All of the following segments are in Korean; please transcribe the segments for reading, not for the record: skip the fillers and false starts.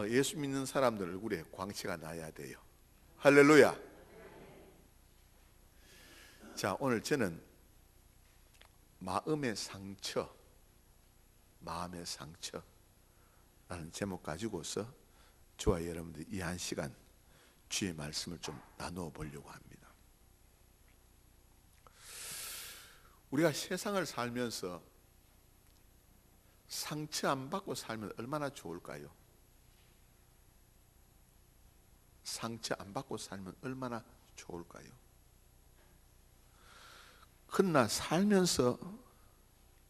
예수 믿는 사람들 얼굴에 광채가 나야 돼요. 할렐루야. 자, 오늘 저는 마음의 상처라는 제목 가지고서 저와 여러분들 이 한 시간 주의 말씀을 좀 나누어 보려고 합니다. 우리가 세상을 살면서 상처 안 받고 살면 얼마나 좋을까요? 상처 안 받고 살면 얼마나 좋을까요? 그러나 살면서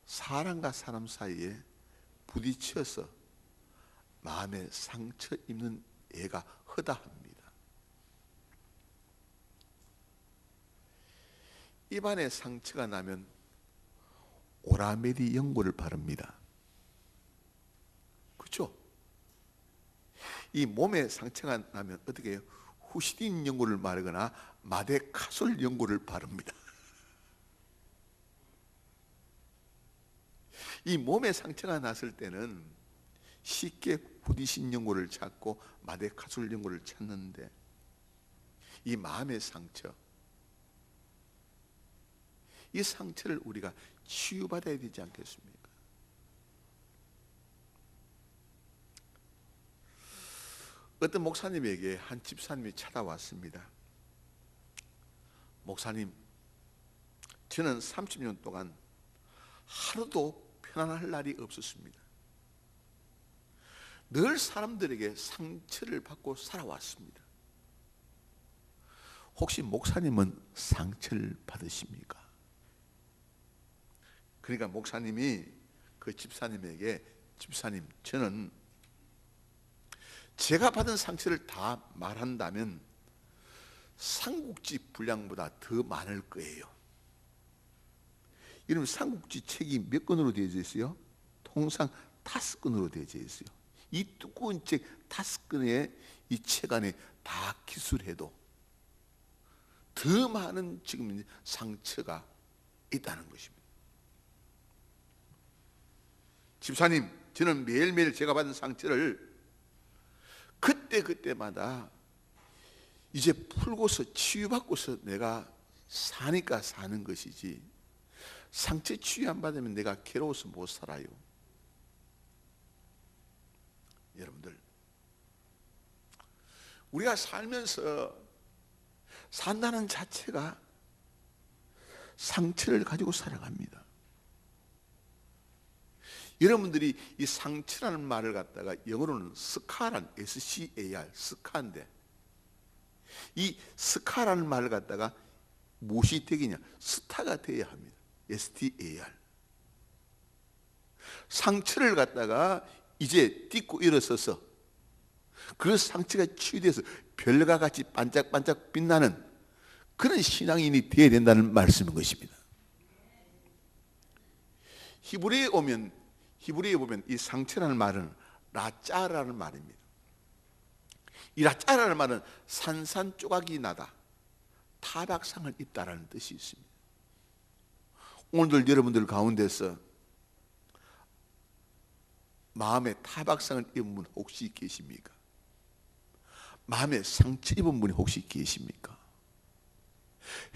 사람과 사람 사이에 부딪혀서 마음에 상처 입는 애가 허다합니다. 입안에 상처가 나면 오라메리 연고를 바릅니다. 그렇죠? 이 몸에 상처가 나면 어떻게 해요? 후시딘 연고를 바르거나 마데카솔 연고를 바릅니다. 이 몸에 상처가 났을 때는 쉽게 후디신 연고를 찾고 마데카솔 연고를 찾는데, 이 마음의 상처, 이 상처를 우리가 치유받아야 되지 않겠습니까? 어떤 목사님에게 한 집사님이 찾아왔습니다. 목사님, 저는 30년 동안 하루도 편안할 날이 없었습니다. 늘 사람들에게 상처를 받고 살아왔습니다. 혹시 목사님은 상처를 받으십니까? 그러니까 목사님이 그 집사님에게, 집사님, 저는 제가 받은 상처를 다 말한다면 삼국지 분량보다 더 많을 거예요. 여러분, 삼국지 책이 몇 권으로 되어져 있어요? 통상 5권으로 되어져 있어요. 이 두꺼운 책 5권의 이 책 안에 다 기술해도 더 많은 지금 상처가 있다는 것입니다. 집사님, 저는 매일매일 제가 받은 상처를 그때마다 이제 풀고서 치유받고서 내가 사니까 사는 것이지, 상처 치유 안 받으면 내가 괴로워서 못 살아요. 여러분들, 우리가 살면서 산다는 자체가 상처를 가지고 살아갑니다. 여러분들이 이 상처라는 말을 갖다가 영어로는 스카란, SCAR, 스카인데, 이 스카라는 말을 갖다가 무엇이 되겠냐? 스타가 되어야 합니다. STAR. 상처를 갖다가 이제 딛고 일어서서 그 상처가 치유돼서 별과 같이 반짝반짝 빛나는 그런 신앙인이 되어야 된다는 말씀인 것입니다. 히브리에 보면 이 상처라는 말은 라짜라는 말입니다. 이 라짜라는 말은 산산조각이 나다, 타박상을 입다라는 뜻이 있습니다. 오늘 여러분들 가운데서 마음에 타박상을 입은 분 혹시 계십니까? 마음에 상처 입은 분이 혹시 계십니까?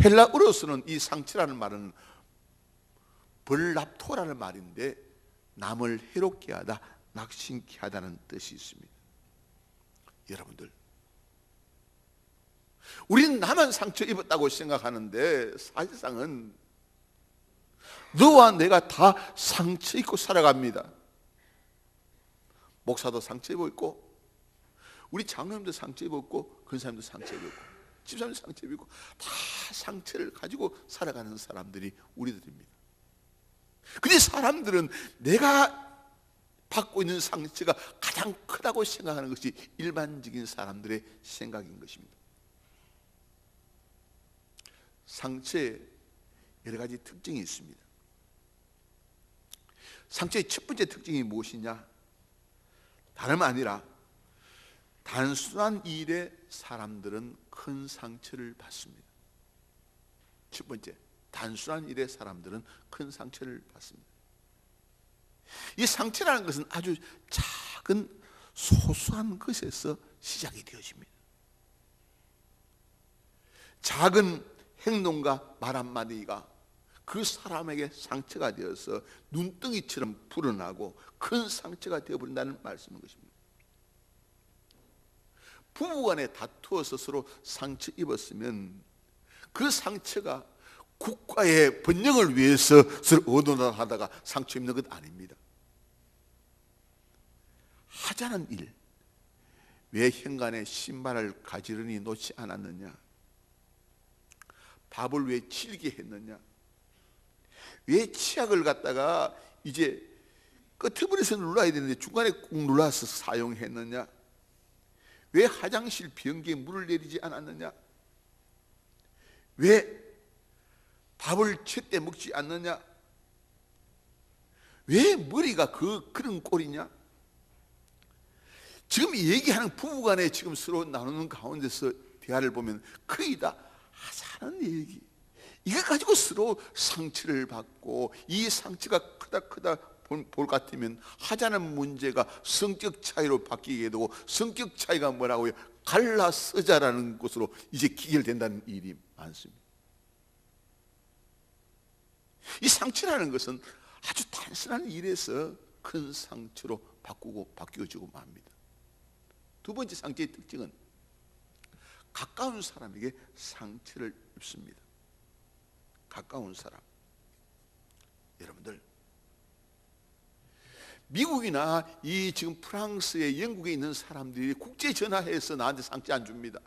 헬라어로서는 이 상처라는 말은 벌랍토라는 말인데, 남을 해롭게 하다, 낙심케 하다는 뜻이 있습니다. 여러분들, 우리는 나만 상처 입었다고 생각하는데 사실상은 너와 내가 다 상처 입고 살아갑니다. 목사도 상처 입고, 우리 장로님도 상처 입었고, 근사님도 상처 입었고, 집사님도 상처 입고, 다 상처를 가지고 살아가는 사람들이 우리들입니다. 근데 사람들은 내가 받고 있는 상처가 가장 크다고 생각하는 것이 일반적인 사람들의 생각인 것입니다. 상처에 여러 가지 특징이 있습니다. 상처의 첫 번째 특징이 무엇이냐? 다름 아니라 단순한 일에 사람들은 큰 상처를 받습니다. 첫 번째, 단순한 일에 사람들은 큰 상처를 받습니다. 이 상처라는 것은 아주 작은 소소한 것에서 시작이 되어집니다. 작은 행동과 말 한마디가 그 사람에게 상처가 되어서 눈덩이처럼 불어나고 큰 상처가 되어버린다는 말씀인 것입니다. 부부간에 다투어서 서로 상처 입었으면 그 상처가 국가의 번영을 위해서 서로 의논하다가 상처 입는 것 아닙니다. 하자는 일, 왜 현관에 신발을 가지런히 놓지 않았느냐? 밥을 왜 질게 했느냐? 왜 치약을 갖다가 이제 끄트머리에서 눌러야 되는데 중간에 꾹 눌러서 사용했느냐? 왜 화장실 변기에 물을 내리지 않았느냐? 왜 밥을 제때 먹지 않느냐? 왜 머리가 그런 꼴이냐? 지금 얘기하는 부부간에 지금 서로 나누는 가운데서 대화를 보면 거의 다 하자는 얘기, 이거 가지고 서로 상처를 받고, 이 상처가 크다 볼 같으면 하자는 문제가 성격 차이로 바뀌게 되고, 성격 차이가 뭐라고요? 갈라서자라는 것으로 이제 기결된다는 일이 많습니다. 이 상처라는 것은 아주 단순한 일에서 큰 상처로 바뀌어지고 맙니다. 두 번째 상처의 특징은 가까운 사람에게 상처를 입습니다. 가까운 사람. 여러분들, 미국이나 이 지금 프랑스에, 영국에 있는 사람들이 국제 전화해서 나한테 상처 안 줍니다.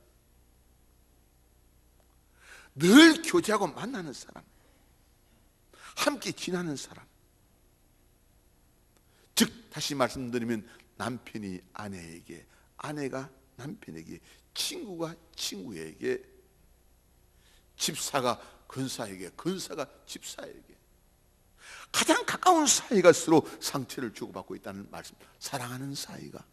늘 교제하고 만나는 사람, 함께 지나는 사람, 즉 다시 말씀드리면 남편이 아내에게, 아내가 남편에게, 친구가 친구에게, 집사가 근사에게, 근사가 집사에게, 가장 가까운 사이가 서로 상처를 주고받고 있다는 말씀. 사랑하는 사이가,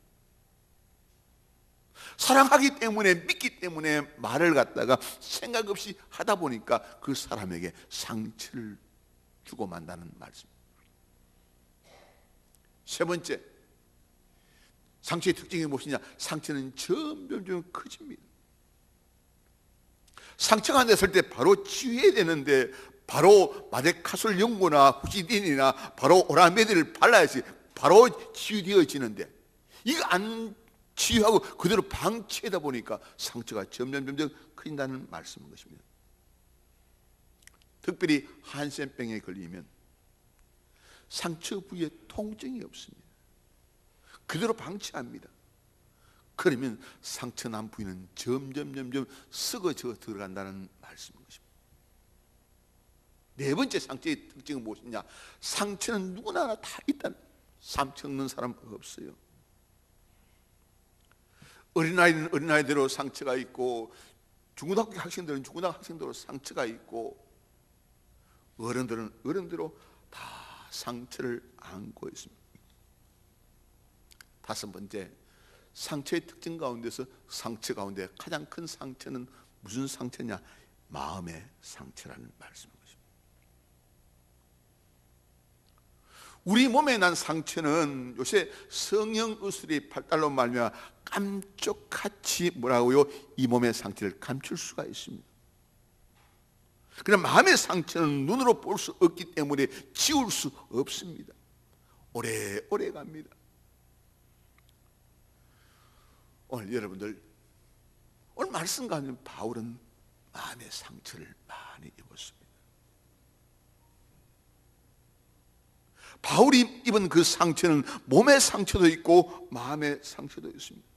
사랑하기 때문에, 믿기 때문에 말을 갖다가 생각 없이 하다 보니까 그 사람에게 상처를 주고 만다는 말씀. 세 번째, 상처의 특징이 무엇이냐? 상처는 점점 커집니다. 상처가 났을 때 바로 치유해야 되는데, 바로 마데카솔 연고나 후시딘이나 바로 오라메디를 발라야지 바로 치유되어지는데, 이거 안 치유하고 그대로 방치하다 보니까 상처가 점점 커진다는 말씀인 것입니다. 특별히 한센병에 걸리면 상처 부위에 통증이 없습니다. 그대로 방치합니다. 그러면 상처 난 부위는 점점 썩어져 들어간다는 말씀인 것입니다. 네 번째 상처의 특징은 무엇이냐? 상처는 누구나 다 있다는, 상처 없는 사람 없어요. 어린아이는 어린아이대로 상처가 있고, 중고등학교 학생들은 중고등학교 학생대로 상처가 있고, 어른들은 어른대로 다 상처를 안고 있습니다. 다섯 번째, 상처의 특징 가운데서 상처 가운데 가장 큰 상처는 무슨 상처냐? 마음의 상처라는 말씀인 것입니다. 우리 몸에 난 상처는 요새 성형 의술이 발달로 말미암아 깜짝같이 뭐라고요? 이 몸의 상처를 감출 수가 있습니다. 그러나 마음의 상처는 눈으로 볼 수 없기 때문에 지울 수 없습니다. 오래오래 갑니다. 오늘 여러분들, 오늘 말씀 가운데 바울은 마음의 상처를 많이 입었습니다. 바울이 입은 그 상처는 몸의 상처도 있고 마음의 상처도 있습니다.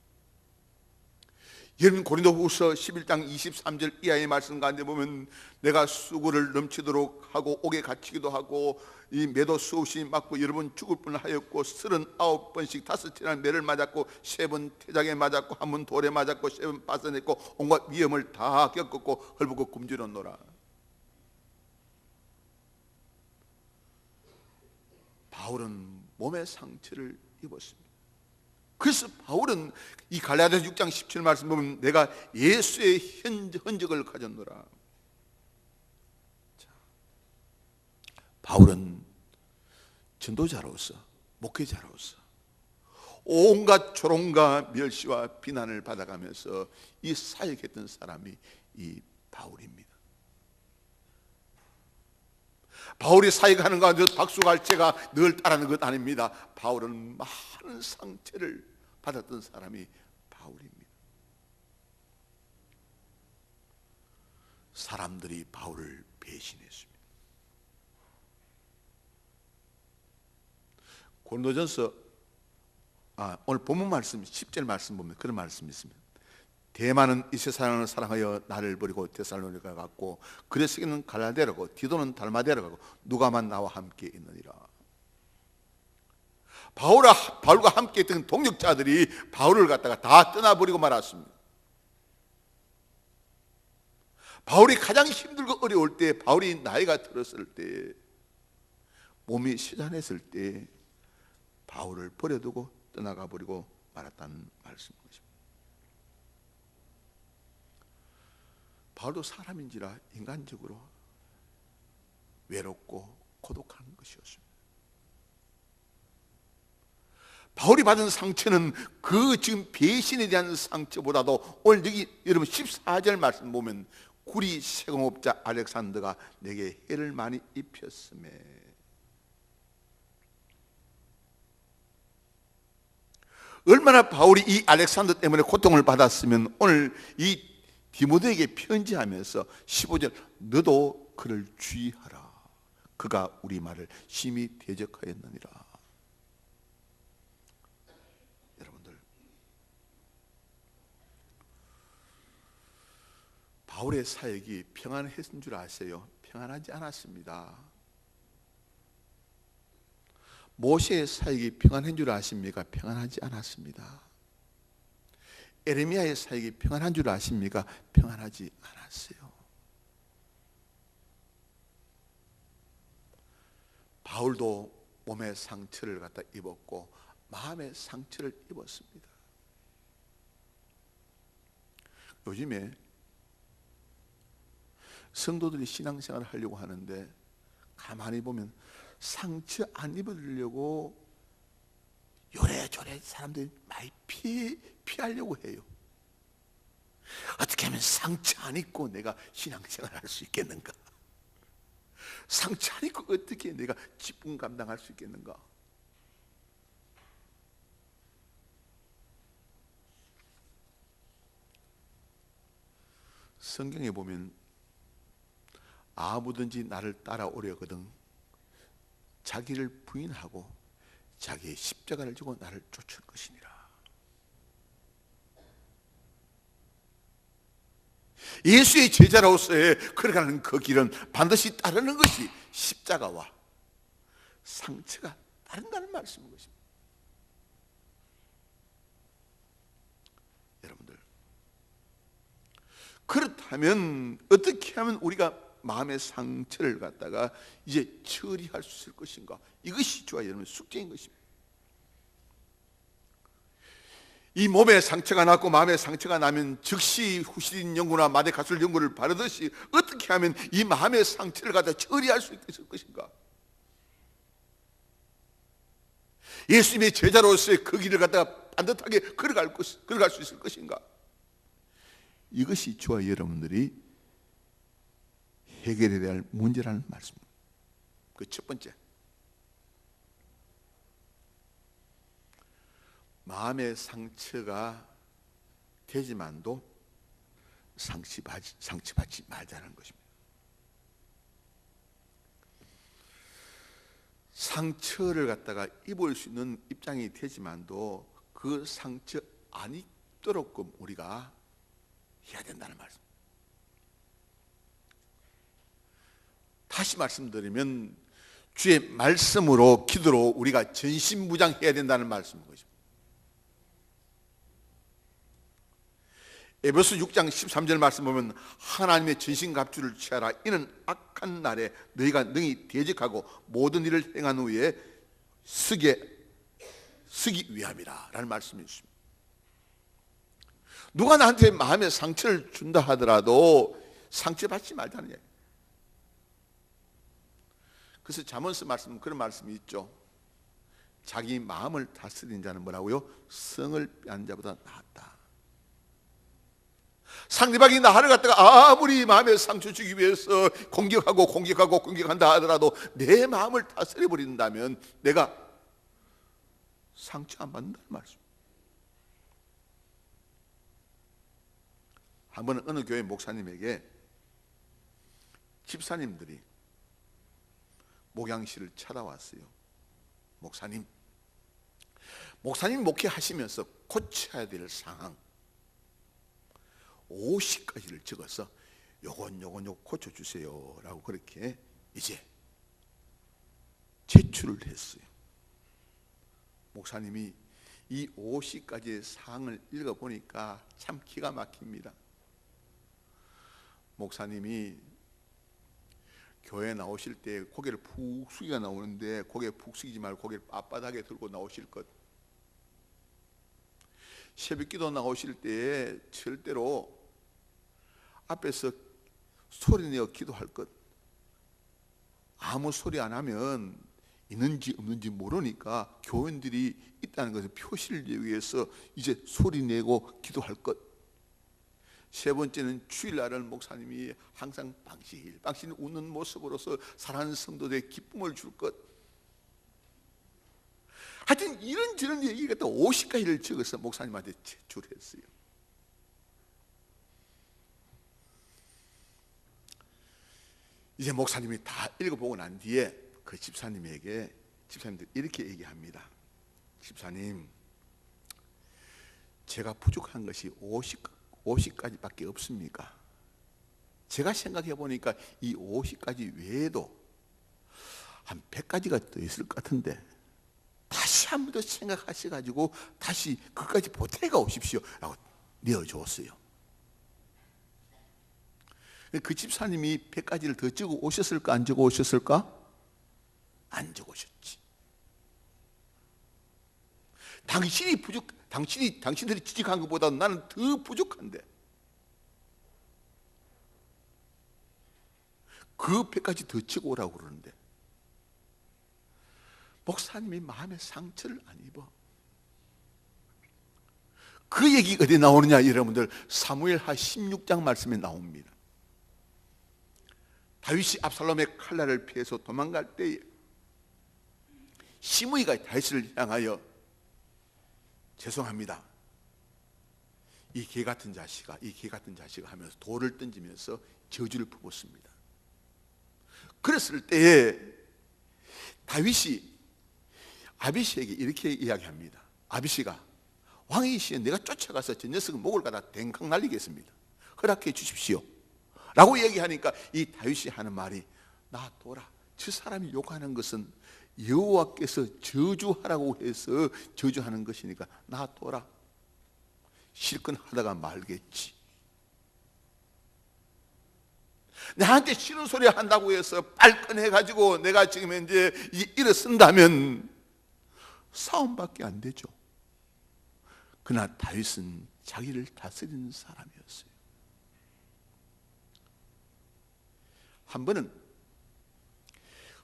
여러분, 고린도후서 11장 23절 이하의 말씀 가운데 보면, 내가 수고를 넘치도록 하고 옥에 갇히기도 하고 이 매도 수없이 맞고 여러 번 죽을 뻔하였고 39번씩 5차례나 매를 맞았고 3번 태장에 맞았고 1번 돌에 맞았고 3번 빠져냈고 온갖 위험을 다 겪었고 헐벗고 굶주렸노라. 바울은 몸의 상처를 입었습니다. 그래서 바울은 이 갈라디아서 6장 17 말씀 보면, 내가 예수의 흔적을 가졌노라. 자, 바울은 전도자로서, 목회자로서 온갖 조롱과 멸시와 비난을 받아가면서 이 사역했던 사람이 이 바울입니다. 바울이 사역하는 가운데 박수갈채가 늘 따르는 것 아닙니다. 바울은 많은 상처를 받았던 사람이 바울입니다. 사람들이 바울을 배신했습니다. 고린도전서 오늘 본문 말씀 10절 말씀 보면 그런 말씀이 있습니다. 대만은 이 세상을 사랑하여 나를 버리고 데살로니가 갔고 그레스기는 갈라디아로 가고 디도는 달마데로 가고 누가만 나와 함께 있느니라. 바울과 함께 있던 동역자들이 바울을 갖다가 다 떠나버리고 말았습니다. 바울이 가장 힘들고 어려울 때, 바울이 나이가 들었을 때, 몸이 시전했을 때 바울을 버려두고 떠나가 버리고 말았다는 말씀인 것입니다. 바울도 사람인지라 인간적으로 외롭고 고독한 것이었습니다. 바울이 받은 상처는 그 지금 배신에 대한 상처보다도 오늘 여기 여러분 14절 말씀 보면 구리 세공업자 알렉산더가 내게 해를 많이 입혔음에, 얼마나 바울이 이 알렉산더 때문에 고통을 받았으면 오늘 이 디모데에게 편지하면서 15절 너도 그를 주의하라. 그가 우리 말을 심히 대적하였느니라. 여러분들, 바울의 사역이 평안했은 줄 아세요? 평안하지 않았습니다. 모세의 사역이 평안한 줄 아십니까? 평안하지 않았습니다. 에레미야의 사역이 평안한 줄 아십니까? 평안하지 않았어요. 바울도 몸에 상처를 갖다 입었고 마음의 상처를 입었습니다. 요즘에 성도들이 신앙생활을 하려고 하는데 가만히 보면 상처 안 입으려고 요래조래 사람들이 많이 피하려고 해요. 어떻게 하면 상처 안 입고 내가 신앙생활 할 수 있겠는가? 상처 안 입고 어떻게 내가 직분 감당할 수 있겠는가? 성경에 보면 아무든지 나를 따라오려거든 자기를 부인하고 자기의 십자가를 지고 나를 쫓을 것이니라. 예수의 제자로서의 걸어가는 그 길은 반드시 따르는 것이 십자가와 상처가 따른다는 말씀인 것입니다. 여러분들, 그렇다면 어떻게 하면 우리가 마음의 상처를 갖다가 이제 처리할 수 있을 것인가? 이것이 저와 여러분의 숙제인 것입니다. 이 몸에 상처가 났고 마음에 상처가 나면 즉시 후시딘 연고나 마데카술 연고를 바르듯이 어떻게 하면 이 마음의 상처를 갖다 처리할 수 있을 것인가? 예수님의 제자로서의 그 길을 갖다가 반듯하게 걸어갈 수 있을 것인가? 이것이 저와 여러분들이 해결해야 할 문제라는 말씀입니다. 그 첫 번째, 마음의 상처가 되지만도 상처받지 말자는 것입니다. 상처를 갖다가 입을 수 있는 입장이 되지만도 그 상처 안 입도록끔 우리가 해야 된다는 말씀. 다시 말씀드리면 주의 말씀으로 기도로 우리가 전신무장해야 된다는 말씀인 것입니다. 에베소 6장 13절 말씀 보면 하나님의 전신갑주를 취하라. 이는 악한 날에 너희가 능히 대적하고 모든 일을 행한 후에 서기 위함이라 라는 말씀이 있습니다. 누가 나한테 마음에 상처를 준다 하더라도 상처받지 말자는 얘기예요. 그래서 잠언서 말씀 그런 말씀이 있죠. 자기 마음을 다스리는 자는 뭐라고요? 성을 빼앗는 자보다 낫다. 상대방이 나를 갖다가 아무리 마음에 상처 주기 위해서 공격한다 하더라도 내 마음을 다스려 버린다면 내가 상처 안 받는다는 말씀. 한 번은 어느 교회 목사님에게 집사님들이 목양실을 찾아왔어요. 목사님 목회하시면서 고쳐야 될 상황 50가지를 적어서 요건 고쳐주세요 라고 그렇게 이제 제출을 했어요. 목사님이 이 50가지의 사항을 읽어보니까 참 기가 막힙니다. 목사님이 교회 나오실 때 고개를 푹 숙이고 나오는데 고개 푹 숙이지 말고 고개를 앞바닥에 들고 나오실 것, 새벽기도 나오실 때 절대로 앞에서 소리내어 기도할 것, 아무 소리 안 하면 있는지 없는지 모르니까 교인들이 있다는 것을 표시를 내기 위해서 이제 소리내고 기도할 것. 세 번째는 주일날은 목사님이 항상 방실 웃는 모습으로서 사랑하는 성도들의 기쁨을 줄 것. 하여튼 이런저런 얘기가 또 50가지를 적어서 목사님한테 제출했어요. 이제 목사님이 다 읽어보고 난 뒤에 그 집사님들 이렇게 얘기합니다. 집사님, 제가 부족한 것이 50가지밖에 없습니까? 제가 생각해 보니까 이 50가지 외에도 한 100가지가 더 있을 것 같은데 다시 한 번 더 생각하셔가지고 다시 그까지 보태가 오십시오 라고 내어주었어요. 그 집사님이 100가지를 더 적어 오셨을까 안 적어 오셨을까? 안 적어 오셨지. 당신들이 지적한 것보다 나는 더 부족한데 그 100가지 더 치고 오라고 그러는데 목사님이 마음에 상처를 안 입어. 그 얘기 어디 나오느냐 여러분들, 사무엘하 16장 말씀에 나옵니다. 다윗이 압살롬의 칼날을 피해서 도망갈 때에 시므이가 다윗을 향하여 죄송합니다, 이 개같은 자식아 하면서 돌을 던지면서 저주를 퍼붓습니다. 그랬을 때에 다윗이 아비시에게 이렇게 이야기합니다. 아비시가 왕이시여 내가 쫓아가서 저 녀석의 목을 갖다 댕강 날리겠습니다. 허락해 주십시오 라고 얘기하니까 이 다윗이 하는 말이, 놔둬라, 저 사람이 욕하는 것은 여호와께서 저주하라고 해서 저주하는 것이니까 놔둬라, 실컷 하다가 말겠지. 나한테 싫은 소리 한다고 해서 빨끈해가지고 내가 지금 이제 일어선다면 싸움밖에 안 되죠. 그러나 다윗은 자기를 다스리는 사람이었어요. 한 번은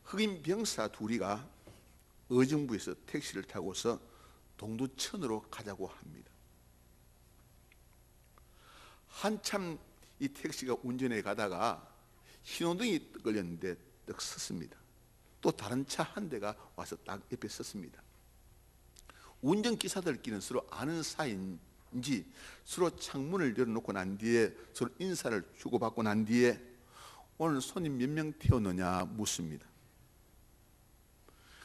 흑인 병사 둘이가 의정부에서 택시를 타고서 동두천으로 가자고 합니다. 한참 이 택시가 운전해 가다가 신호등이 걸렸는데 딱 섰습니다. 또 다른 차 한 대가 와서 딱 옆에 섰습니다. 운전기사들끼리는 서로 아는 사이인지 서로 창문을 열어놓고 난 뒤에 서로 인사를 주고받고 난 뒤에 오늘 손님 몇 명 태웠느냐 묻습니다.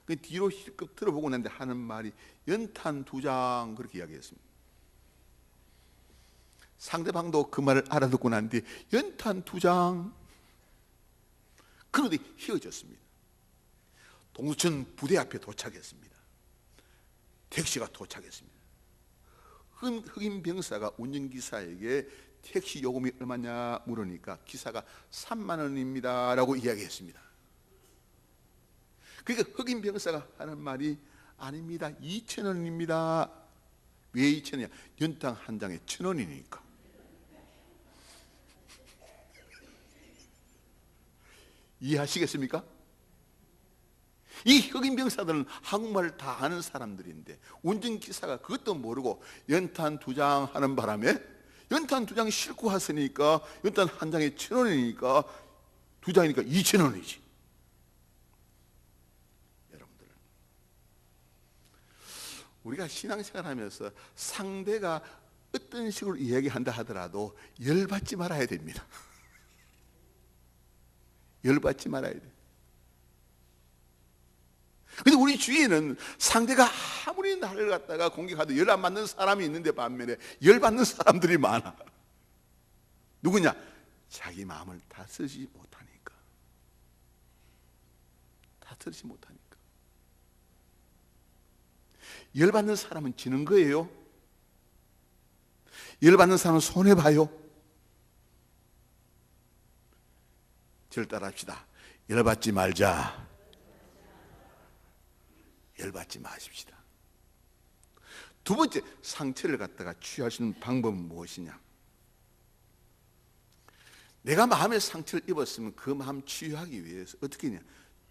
그 뒤로 실컷 들어보고 났는데 하는 말이 연탄 2장 그렇게 이야기했습니다. 상대방도 그 말을 알아듣고 난 뒤에 연탄 2장, 그러더니 헤어졌습니다. 동두천 부대 앞에 도착했습니다. 택시가 도착했습니다. 흑인 병사가 운전기사에게 택시 요금이 얼마냐 물으니까 기사가 3만 원입니다 라고 이야기했습니다. 그러니까 흑인 병사가 하는 말이, 아닙니다, 2,000원입니다. 왜 2,000원이냐? 연탄 한 장에 1,000원이니까. 이해하시겠습니까? 이 흑인 병사들은 한국말을 다 아는 사람들인데 운전기사가 그것도 모르고 연탄 2장 하는 바람에 연탄 2장 싣고 왔으니까 연탄 한 장에 1,000원이니까 2장이니까 2,000원이지. 여러분들, 우리가 신앙생활하면서 상대가 어떤 식으로 이야기한다 하더라도 열받지 말아야 됩니다. 열받지 말아야 돼. 근데 우리 주위에는 상대가 아무리 나를 갖다가 공격하도 열 안 받는 사람이 있는데 반면에 열 받는 사람들이 많아. 누구냐? 자기 마음을 다스리지 못하니까. 다스리지 못하니까. 열 받는 사람은 지는 거예요. 열 받는 사람은 손해 봐요. 저를 따라합시다. 열 받지 말자. 열받지 마십시다. 두 번째, 상처를 갖다가 치유할 수 있는 방법은 무엇이냐? 내가 마음의 상처를 입었으면 그 마음 치유하기 위해서 어떻게 하냐?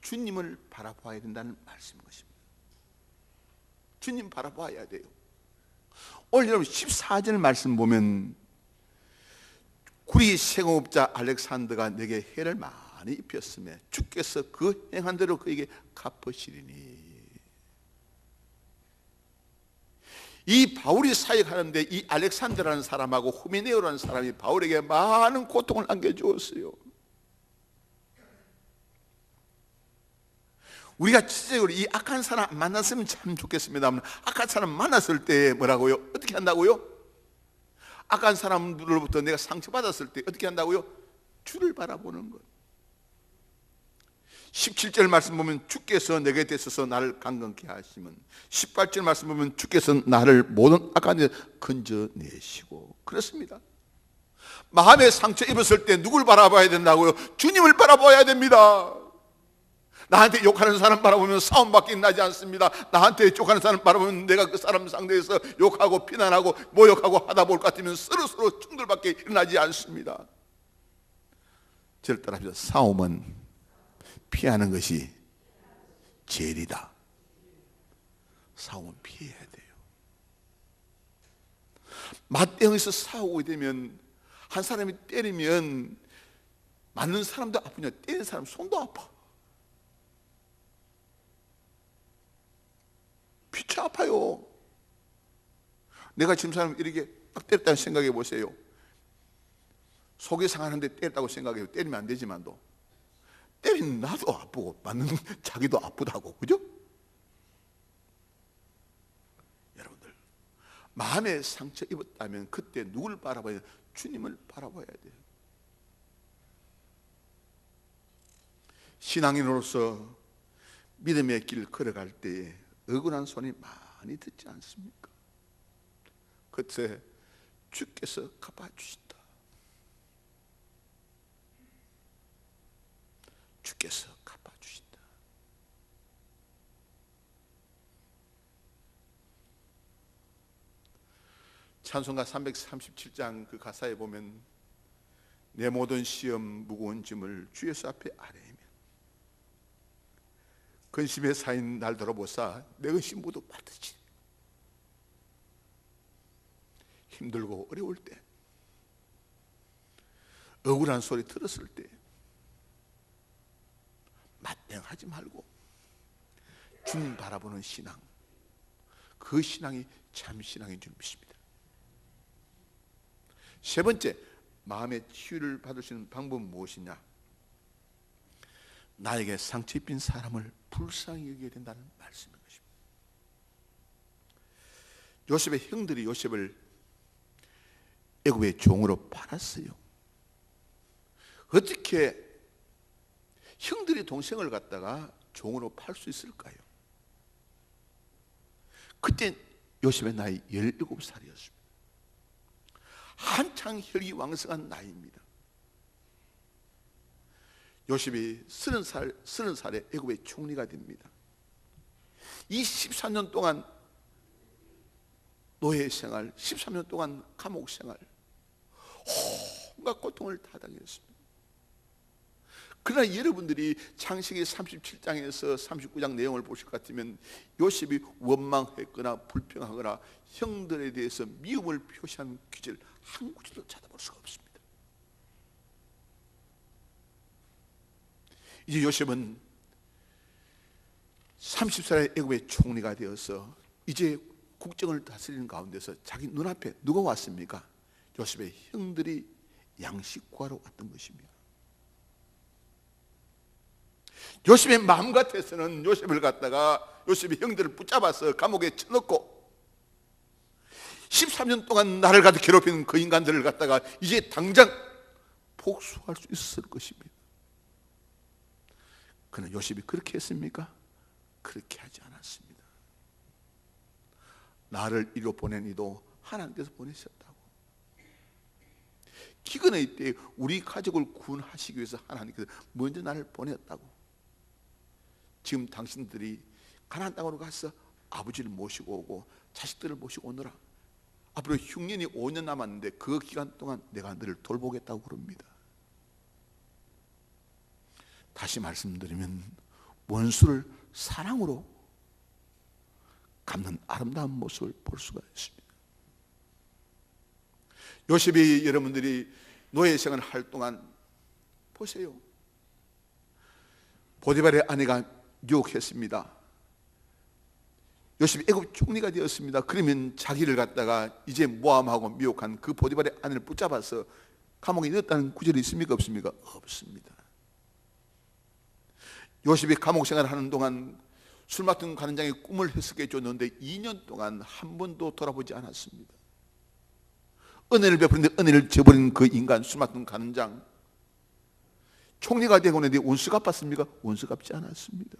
주님을 바라봐야 된다는 말씀인 것입니다. 주님 바라봐야 돼요. 오늘 여러분 14절 말씀 보면 구리 세공업자 알렉산더가 내게 해를 많이 입혔으며 주께서 그 행한 대로 그에게 갚으시리니. 이 바울이 사역하는데 이 알렉산더라는 사람하고 후미네오라는 사람이 바울에게 많은 고통을 안겨주었어요. 우리가 지적으로 이 악한 사람 만났으면 참 좋겠습니다만 악한 사람 만났을 때 뭐라고요? 어떻게 한다고요? 악한 사람들로부터 내가 상처받았을 때 어떻게 한다고요? 주를 바라보는 것. 17절 말씀 보면 주께서 내게 대해서 나를 강건케 하시면, 18절 말씀 보면 주께서 나를 모든 악한 데 건져내시고. 그렇습니다. 마음의 상처 입었을 때 누굴 바라봐야 된다고요? 주님을 바라봐야 됩니다. 나한테 욕하는 사람 바라보면 싸움밖에 나지 않습니다. 나한테 욕하는 사람 바라보면 내가 그 사람 상대에서 욕하고 비난하고 모욕하고 하다 볼 것 같으면 서로 충돌밖에 일어나지 않습니다. 저를 따라합시다. 싸움은 피하는 것이 제일이다. 싸움은 피해야 돼요. 맞대응해서 싸우게 되면 한 사람이 때리면 맞는 사람도 아프냐, 때리는 사람 손도 아파. 피차 아파요. 내가 지금 사람 이렇게 딱 때렸다는 생각해 보세요. 속이 상하는데 때렸다고 생각해요. 때리면 안 되지만도 때리는 나도 아프고 맞는 자기도 아프다고, 그죠? 여러분들, 마음에 상처 입었다면 그때 누굴 바라봐야 돼요? 주님을 바라봐야 돼요. 신앙인으로서 믿음의 길 걸어갈 때에 억울한 손이 많이 듣지 않습니까? 그때 주께서 갚아주신다. 주께서 갚아주신다. 찬송가 337장 그 가사에 보면 내 모든 시험 무거운 짐을 주 예수 앞에 아뢰면 근심에 쌓인 날 돌아보사 내 근심 모두 받으시. 힘들고 어려울 때, 억울한 소리 들었을 때 맞대응하지 말고 주님 바라보는 신앙, 그 신앙이 참 신앙인 줄 믿습니다. 세 번째, 마음의 치유를 받을 수 있는 방법은 무엇이냐? 나에게 상처 입힌 사람을 불쌍히 여겨야 된다는 말씀인 것입니다. 요셉의 형들이 요셉을 애굽의 종으로 팔았어요. 어떻게 형들이 동생을 갖다가 종으로 팔 수 있을까요? 그때 요셉의 나이 17살이었습니다. 한창 혈기왕성한 나이입니다. 요셉이 30살에 애굽의 총리가 됩니다. 이 13년 동안 노예 생활, 13년 동안 감옥 생활, 온갖 고통을 다 당했습니다. 그러나 여러분들이 창세기 37장에서 39장 내용을 보실 것 같으면 요셉이 원망했거나 불평하거나 형들에 대해서 미움을 표시한 기절 한 구절도 찾아볼 수가 없습니다. 이제 요셉은 30살의 애굽의 총리가 되어서 이제 국정을 다스리는 가운데서 자기 눈앞에 누가 왔습니까? 요셉의 형들이 양식 구하러 왔던 것입니다. 요셉의 마음 같아서는 요셉을 갖다가 요셉의 형들을 붙잡아서 감옥에 쳐넣고 13년 동안 나를 갖다 괴롭히는 그 인간들을 갖다가 이제 당장 복수할 수 있었을 것입니다. 그러나 요셉이 그렇게 했습니까? 그렇게 하지 않았습니다. 나를 이리로 보낸 이도 하나님께서 보내셨다고. 기근의 때 우리 가족을 구원하시기 위해서 하나님께서 먼저 나를 보냈다고. 지금 당신들이 가나안 땅으로 가서 아버지를 모시고 오고 자식들을 모시고 오느라 앞으로 흉년이 5년 남았는데 그 기간 동안 내가 너를 돌보겠다고 그럽니다. 다시 말씀드리면 원수를 사랑으로 갚는 아름다운 모습을 볼 수가 있습니다. 요셉이 여러분들이 노예 생활을 할 동안 보세요. 보디발의 아내가 유혹했습니다. 요셉이 애굽 총리가 되었습니다. 그러면 자기를 갖다가 이제 모함하고 미혹한 그 보디발의 아내를 붙잡아서 감옥에 넣었다는 구절이 있습니까? 없습니까? 없습니다. 요셉이 감옥 생활을 하는 동안 술 맡은 관원장이 꿈을 해석해 줬는데 2년 동안 한 번도 돌아보지 않았습니다. 은혜를 베푸는데 은혜를 저버린 그 인간, 술 맡은 관원장, 총리가 되고 있는데 원수 갚았습니까? 원수 갚지 않았습니다.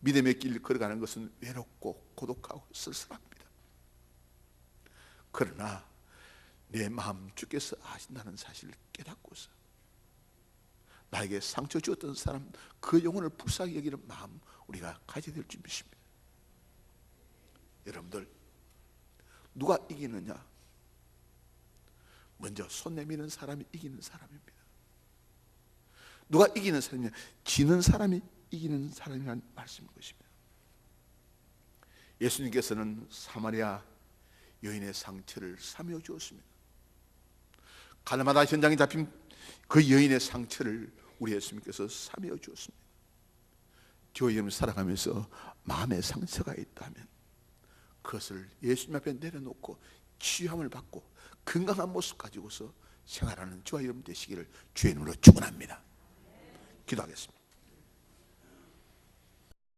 믿음의 길 걸어가는 것은 외롭고 고독하고 쓸쓸합니다. 그러나 내 마음 주께서 아신다는 사실을 깨닫고서 나에게 상처 주었던 사람, 그 영혼을 불쌍히 여기는 마음 우리가 가져야 될 줄입니다. 여러분들, 누가 이기느냐? 먼저 손 내미는 사람이 이기는 사람입니다. 누가 이기는 사람이냐? 지는 사람이 이기는 사람이라는 말씀인 것입니다. 예수님께서는 사마리아 여인의 상처를 사며 주었습니다. 가나마다 현장에 잡힌 그 여인의 상처를 우리 예수님께서 사며 주었습니다. 교회 여러분 살아가면서 마음의 상처가 있다면 그것을 예수님 앞에 내려놓고 치유함을 받고 건강한 모습 가지고서 생활하는 저와 여러분 되시기를 주의 이름으로 축원합니다. 기도하겠습니다.